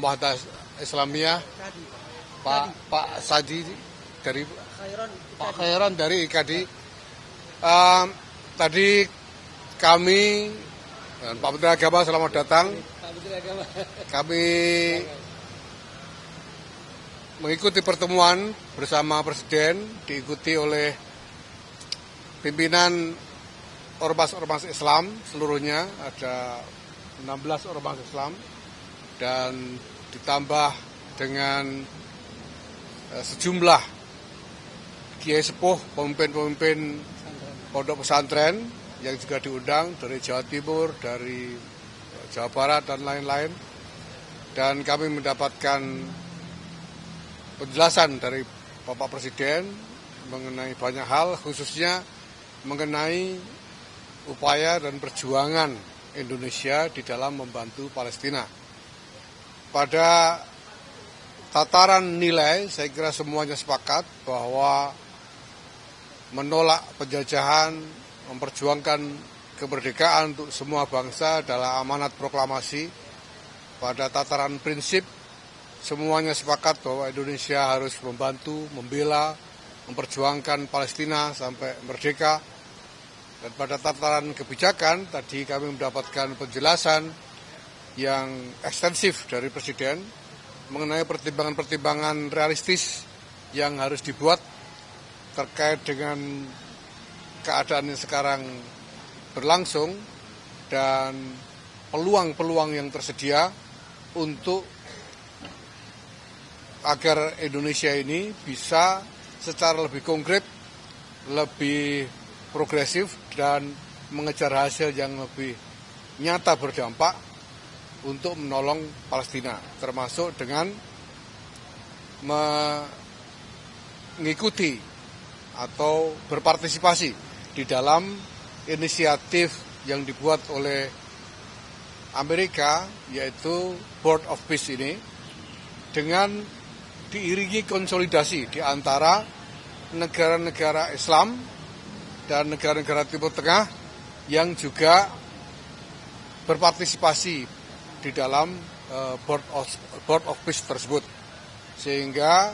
Muhammadiyah Islamiyah, Pak Sadi dari Pak Khairon dari IKD. Tadi kami dan Pak Menteri Agama selamat datang. Kami mengikuti pertemuan bersama Presiden, diikuti oleh pimpinan ormas-ormas Islam seluruhnya, ada 16 ormas Islam, dan ditambah dengan sejumlah kiai sepuh, pemimpin-pemimpin pondok pesantren yang juga diundang dari Jawa Timur, dari Jawa Barat, dan lain-lain. Dan kami mendapatkan penjelasan dari Bapak Presiden mengenai banyak hal, khususnya mengenai upaya dan perjuangan Indonesia di dalam membantu Palestina. Pada tataran nilai, saya kira semuanya sepakat bahwa menolak penjajahan, memperjuangkan kemerdekaan untuk semua bangsa adalah amanat proklamasi. Pada tataran prinsip, semuanya sepakat bahwa Indonesia harus membantu, membela, memperjuangkan Palestina sampai merdeka. Dan pada tataran kebijakan, tadi kami mendapatkan penjelasan yang ekstensif dari Presiden mengenai pertimbangan-pertimbangan realistis yang harus dibuat terkait dengan keadaan yang sekarang berlangsung dan peluang-peluang yang tersedia untuk agar Indonesia ini bisa secara lebih konkret, lebih progresif, dan mengejar hasil yang lebih nyata berdampak untuk menolong Palestina, termasuk dengan mengikuti atau berpartisipasi di dalam inisiatif yang dibuat oleh Amerika, yaitu Board of Peace ini, dengan diiringi konsolidasi di antara negara-negara Islam dan negara-negara Timur Tengah yang juga berpartisipasi di dalam Board of Peace tersebut. Sehingga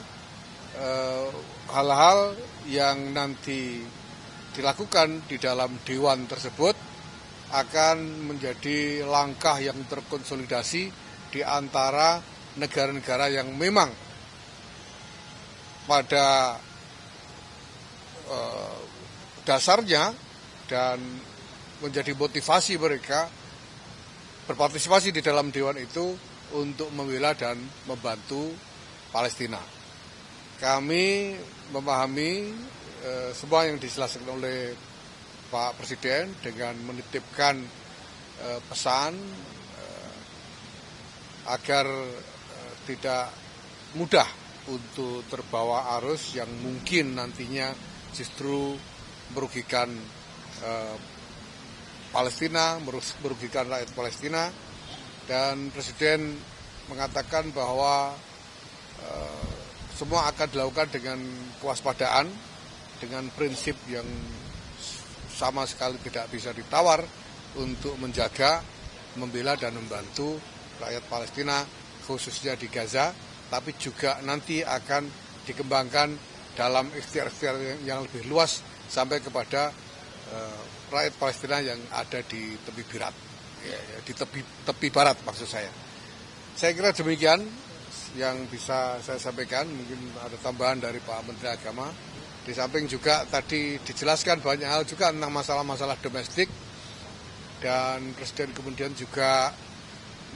hal-hal yang nanti dilakukan di dalam Dewan tersebut akan menjadi langkah yang terkonsolidasi di antara negara-negara yang memang pada dasarnya dan menjadi motivasi mereka berpartisipasi di dalam Dewan itu untuk membela dan membantu Palestina. Kami memahami semua yang dijelaskan oleh Pak Presiden dengan menitipkan pesan agar tidak mudah untuk terbawa arus yang mungkin nantinya justru merugikan Palestina, merugikan rakyat Palestina. Dan Presiden mengatakan bahwa semua akan dilakukan dengan kewaspadaan, dengan prinsip yang sama sekali tidak bisa ditawar untuk menjaga, membela, dan membantu rakyat Palestina, khususnya di Gaza, tapi juga nanti akan dikembangkan dalam ikhtiar-ikhtiar yang lebih luas sampai kepada rakyat Palestina yang ada di tepi barat, di tepi barat maksud saya. Saya kira demikian yang bisa saya sampaikan. Mungkin ada tambahan dari Pak Menteri Agama. Di samping juga tadi dijelaskan banyak hal juga tentang masalah-masalah domestik, dan Presiden kemudian juga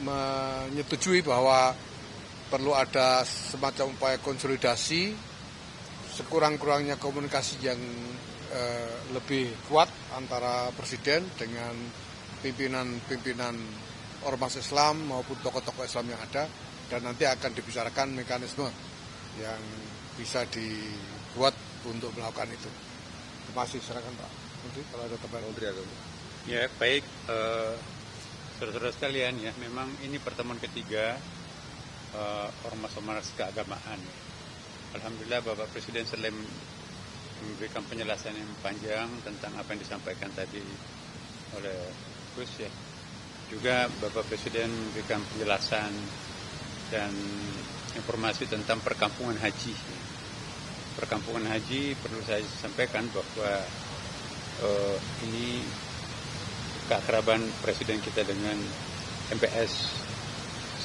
menyetujui bahwa perlu ada semacam upaya konsolidasi, sekurang-kurangnya komunikasi yang lebih kuat antara Presiden dengan pimpinan-pimpinan ormas Islam maupun tokoh-tokoh Islam yang ada, dan nanti akan dibicarakan mekanisme yang bisa dibuat untuk melakukan itu. Terima kasih, silakan Pak Menteri kalau ada tambahan. Menteri Agama. Ya, baik, saudara-saudara sekalian, ya, memang ini pertemuan ketiga ormas-ormas keagamaan. Alhamdulillah Bapak Presiden selain memberikan penjelasan yang panjang tentang apa yang disampaikan tadi oleh Gus, ya, juga Bapak Presiden memberikan penjelasan dan informasi tentang perkampungan haji. Perkampungan haji perlu saya sampaikan bahwa ini keakraban Presiden kita dengan MPS,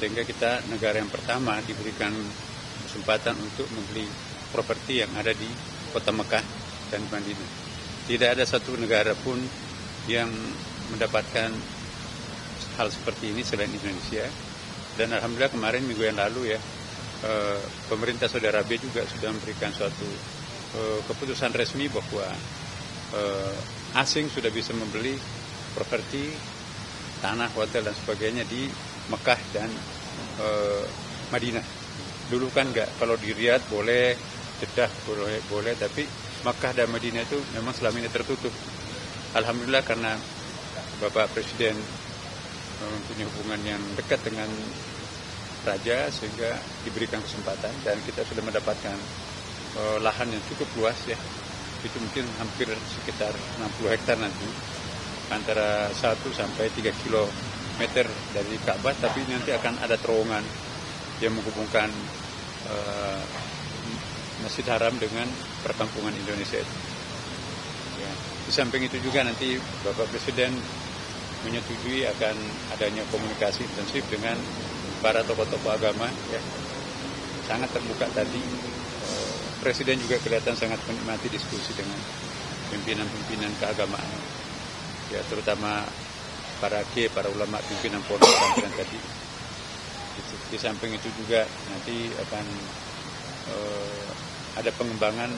sehingga kita negara yang pertama diberikan kesempatan untuk membeli properti yang ada di kota Mekah dan Madinah. Tidak ada satu negara pun yang mendapatkan hal seperti ini selain Indonesia. Dan alhamdulillah kemarin minggu yang lalu ya, pemerintah Saudi Arabia juga sudah memberikan suatu keputusan resmi bahwa asing sudah bisa membeli properti, tanah, hotel dan sebagainya di Mekah dan Madinah. Dulu kan enggak, kalau di Riyadh boleh, Jeddah boleh, tapi Makkah dan Madinah itu memang selama ini tertutup. Alhamdulillah karena Bapak Presiden mempunyai hubungan yang dekat dengan Raja, sehingga diberikan kesempatan dan kita sudah mendapatkan lahan yang cukup luas ya. Itu mungkin hampir sekitar 60 hektar nanti, antara 1 sampai 3 kilometer dari Ka'bah, tapi nanti akan ada terowongan yang menghubungkan Masjid Haram dengan perkampungan Indonesia itu. Ya. Di samping itu juga nanti Bapak Presiden menyetujui akan adanya komunikasi intensif dengan para tokoh-tokoh agama. Ya. Sangat terbuka tadi. Presiden juga kelihatan sangat menikmati diskusi dengan pimpinan-pimpinan keagamaan. Ya, terutama para para ulama pimpinan pondok pesantren tadi. Di samping itu juga nanti akan ada pengembangan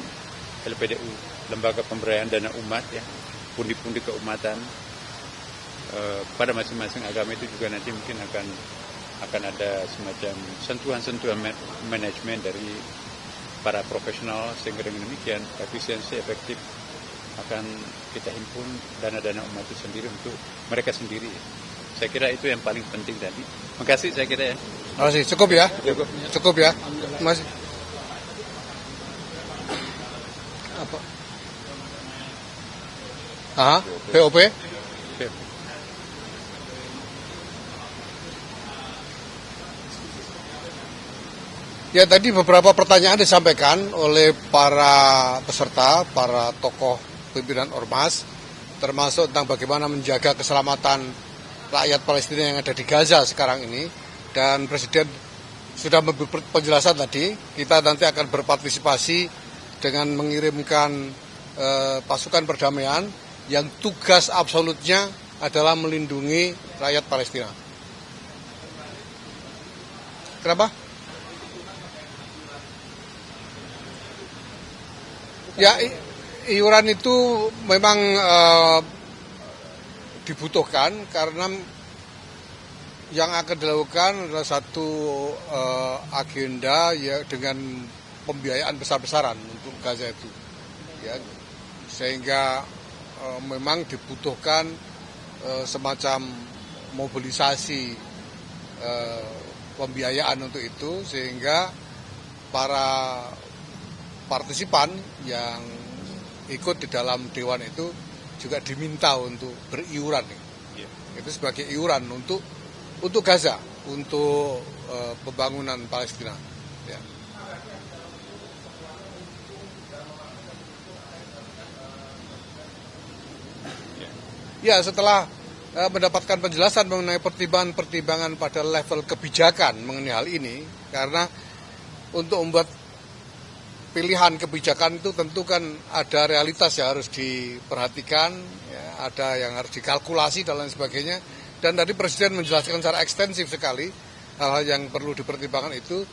LPDU, Lembaga Pemberdayaan Dana Umat ya, pundi-pundi keumatan pada masing-masing agama itu juga nanti mungkin akan ada semacam sentuhan-sentuhan manajemen dari para profesional, sehingga dengan demikian efisiensi efektif akan kita himpun dana-dana umat itu sendiri untuk mereka sendiri. Saya kira itu yang paling penting tadi. Makasih saya kira ya. Makasih, cukup ya? Cukup ya? Masih. Apa? POP? Ya, tadi beberapa pertanyaan disampaikan oleh para peserta, para tokoh pimpinan ormas, termasuk tentang bagaimana menjaga keselamatan rakyat Palestina yang ada di Gaza sekarang ini. Dan Presiden sudah memberi penjelasan tadi, kita nanti akan berpartisipasi dengan mengirimkan pasukan perdamaian yang tugas absolutnya adalah melindungi rakyat Palestina. Kenapa? Ya, iuran itu memang dibutuhkan karena yang akan dilakukan adalah satu agenda ya dengan pembiayaan besar-besaran untuk Gaza itu, ya, sehingga memang dibutuhkan semacam mobilisasi pembiayaan untuk itu, sehingga para partisipan yang ikut di dalam dewan itu juga diminta untuk beriuran, itu sebagai iuran untuk Gaza, untuk pembangunan Palestina. Ya. Ya, setelah mendapatkan penjelasan mengenai pertimbangan-pertimbangan pada level kebijakan mengenai hal ini, karena untuk membuat pilihan kebijakan itu tentu kan ada realitas yang harus diperhatikan, ya, ada yang harus dikalkulasi dan lain sebagainya. Dan tadi Presiden menjelaskan secara ekstensif sekali hal-hal yang perlu dipertimbangkan itu,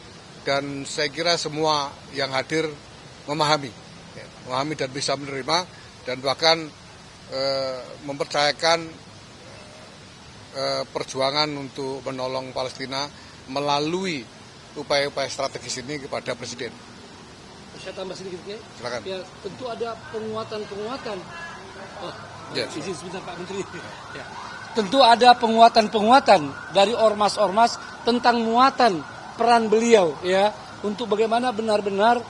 dan saya kira semua yang hadir memahami dan bisa menerima, dan bahkan mempercayakan perjuangan untuk menolong Palestina melalui upaya-upaya strategis ini kepada Presiden. Saya tambah sedikit ya. Silakan. Ya, tentu ada penguatan-penguatan. Izin sebentar Pak Menteri. Ya. Tentu ada penguatan-penguatan dari ormas-ormas tentang muatan peran beliau ya, untuk bagaimana benar-benar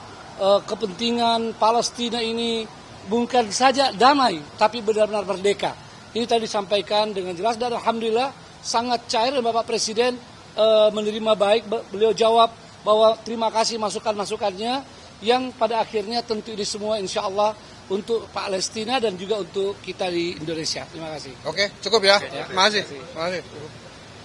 kepentingan Palestina ini bukan saja damai tapi benar-benar merdeka. Ini tadi disampaikan dengan jelas dan alhamdulillah sangat cair Bapak Presiden menerima baik. Beliau jawab bahwa terima kasih masukan-masukannya yang pada akhirnya tentu ini semua insya Allah untuk Palestina dan juga untuk kita di Indonesia. Terima kasih. Oke, cukup ya. Terima kasih.